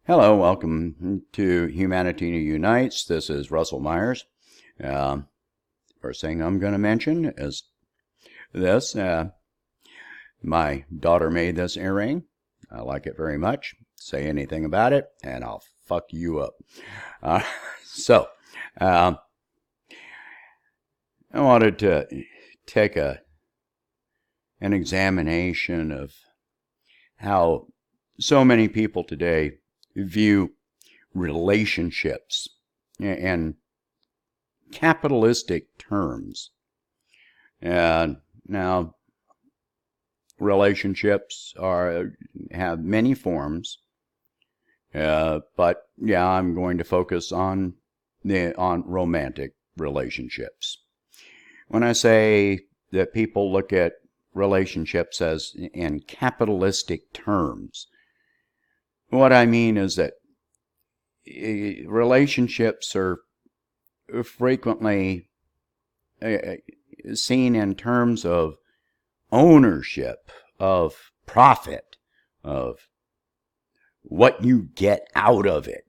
Hello, welcome to Humanity Unites. This is Russell Myers. First thing I'm going to mention is this. My daughter made this earring. I like it very much. Say anything about it, and I'll fuck you up. So, I wanted to take an examination of how so many people today view relationships in capitalistic terms. And now, relationships have many forms, but yeah, I'm going to focus on romantic relationships. When I say that people look at relationships as in capitalistic terms, what I mean is that relationships are frequently seen in terms of ownership, of profit, of what you get out of it.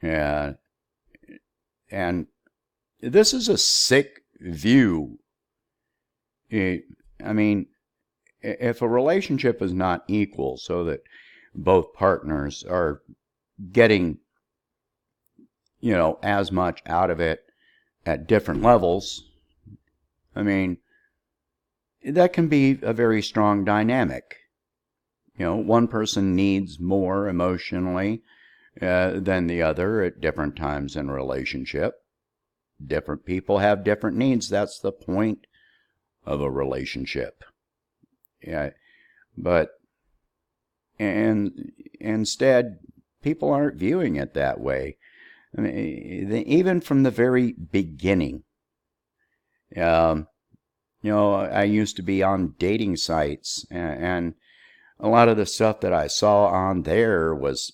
And this is a sick view. I mean, if a relationship is not equal, so that both partners are getting, as much out of it at different levels, I mean, that can be a very strong dynamic. One person needs more emotionally than the other at different times in a relationship. Different people have different needs. That's the point of a relationship. Yeah, but instead, people aren't viewing it that way. I mean, even from the very beginning. I used to be on dating sites, and a lot of the stuff that I saw on there was,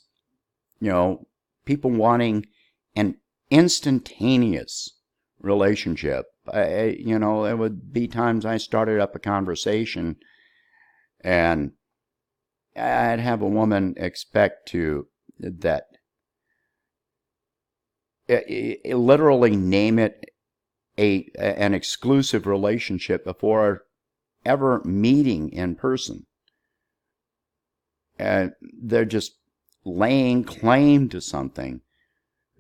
people wanting an instantaneous relationship. There would be times I started up a conversation, and I'd have a woman expect that literally name it an exclusive relationship before ever meeting in person. And they're just laying claim to something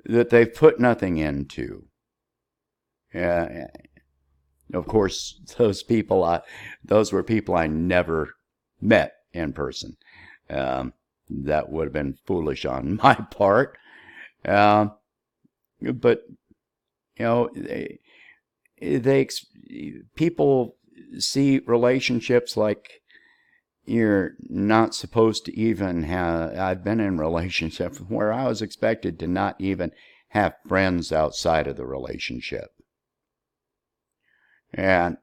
that they've put nothing into. Of course, those were people I never met in person. That would have been foolish on my part. But people see relationships like you're not supposed to even have. I've been in relationships where I was expected to not even have friends outside of the relationship. And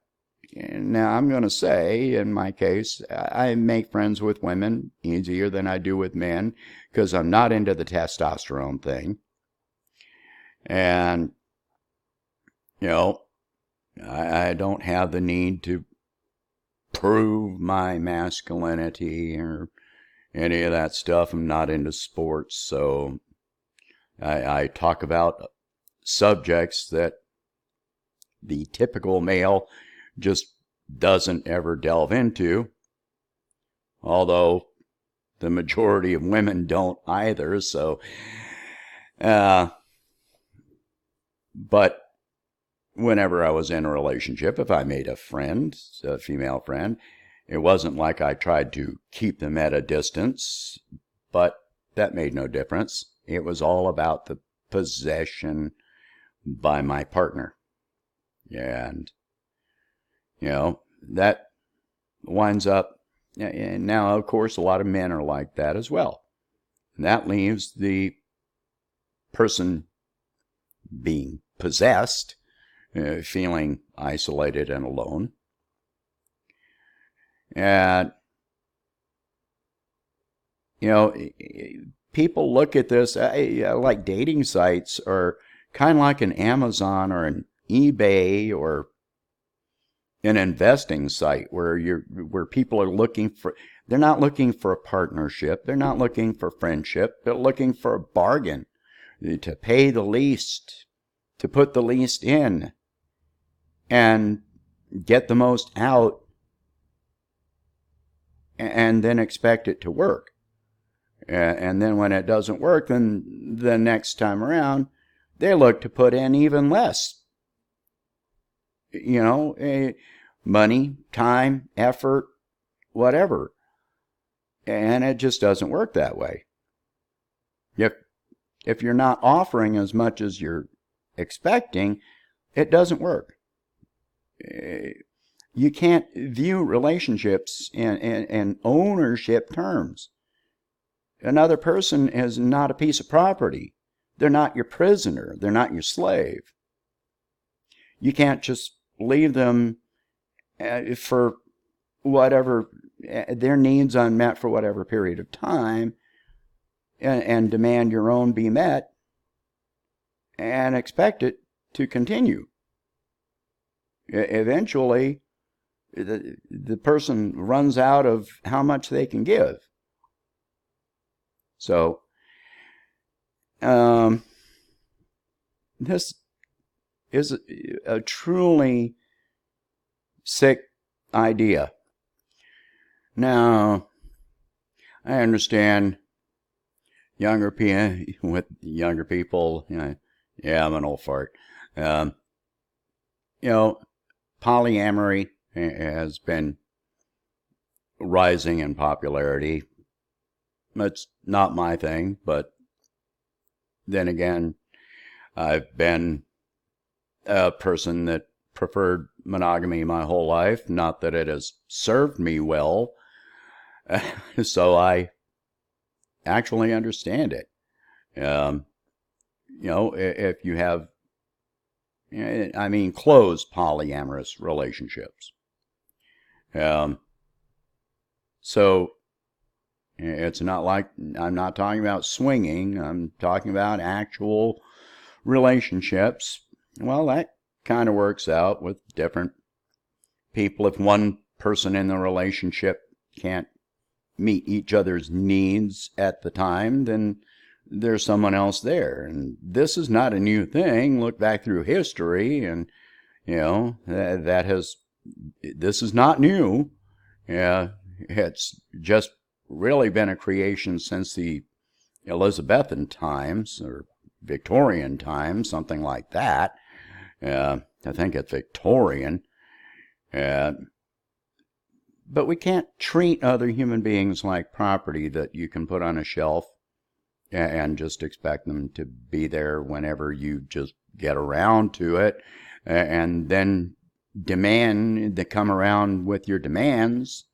now I'm going to say, in my case, I make friends with women easier than I do with men because I'm not into the testosterone thing. And, I don't have the need to prove my masculinity or any of that stuff. I'm not into sports, so I talk about subjects that the typical male just doesn't ever delve into, although the majority of women don't either. So, but whenever I was in a relationship, if I made a friend, a female friend, it wasn't like I tried to keep them at a distance, but that made no difference. It was all about the possession by my partner. And, that winds up, and now, of course, a lot of men are like that as well. And that leaves the person being possessed, feeling isolated and alone. And, people look at this, like dating sites are kind of like an Amazon or an eBay or an investing site where people are looking for, They're not looking for a partnership. They're not looking for friendship. They're looking for a bargain, to pay the least, to put the least in, and get the most out, and then expect it to work. And then when it doesn't work, then the next time around, they look to put in even less. Money, time, effort, whatever. And it just doesn't work that way. If you're not offering as much as you're expecting, it doesn't work. You can't view relationships in ownership terms. Another person is not a piece of property. They're not your prisoner. They're not your slave. You can't just leave them for whatever, their needs unmet for whatever period of time, and demand your own be met and expect it to continue. Eventually, the person runs out of how much they can give. So, this is a truly sick idea. Now, I understand with younger people, yeah, I'm an old fart. Polyamory has been rising in popularity. It's not my thing, but then again, I've been a person that preferred monogamy my whole life. Not that it has served me well, so I actually understand it. If you have, closed polyamorous relationships. So it's not like, I'm not talking about swinging, I'm talking about actual relationships. Well, that kind of works out with different people. If one person in the relationship can't meet each other's needs at the time, then there's someone else there. And this is not a new thing. Look back through history, and this is not new. It's just really been a creation since the Elizabethan times or Victorian times, something like that. I think it's Victorian. But we can't treat other human beings like property that you can put on a shelf and just expect them to be there whenever you just get around to it, and then demand to come around with your demands.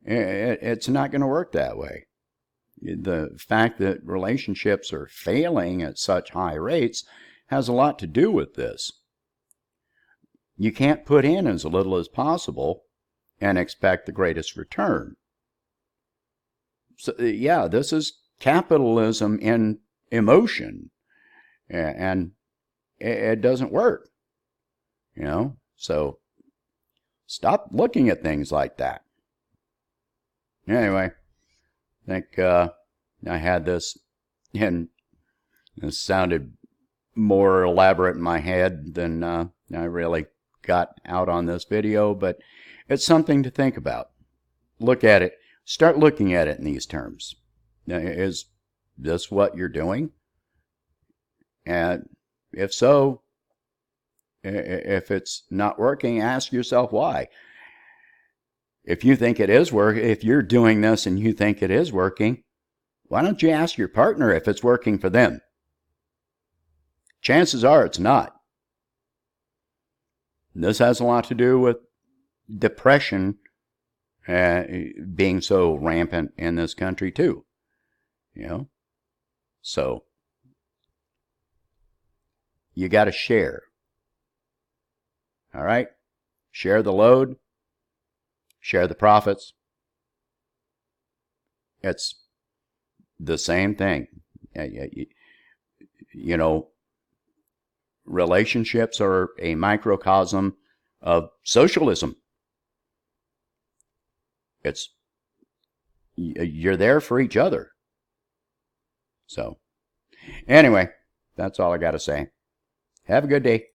It's not going to work that way. The fact that relationships are failing at such high rates has a lot to do with this. You can't put in as little as possible and expect the greatest return. So, yeah, this is capitalism in emotion, and it doesn't work. So stop looking at things like that. Anyway, I think I had this, and it sounded more elaborate in my head than I really got out on this video, but it's something to think about. Look at it. Start looking at it in these terms. Is this what you're doing? And if so, if it's not working, ask yourself why. If you think it is if you're doing this and you think it is working, why don't you ask your partner if it's working for them? Chances are it's not. This has a lot to do with depression being so rampant in this country too. So you got to share. All right? Share the load. Share the profits. It's the same thing. Relationships are a microcosm of socialism. It's you're there for each other. So, anyway, that's all I got to say. Have a good day.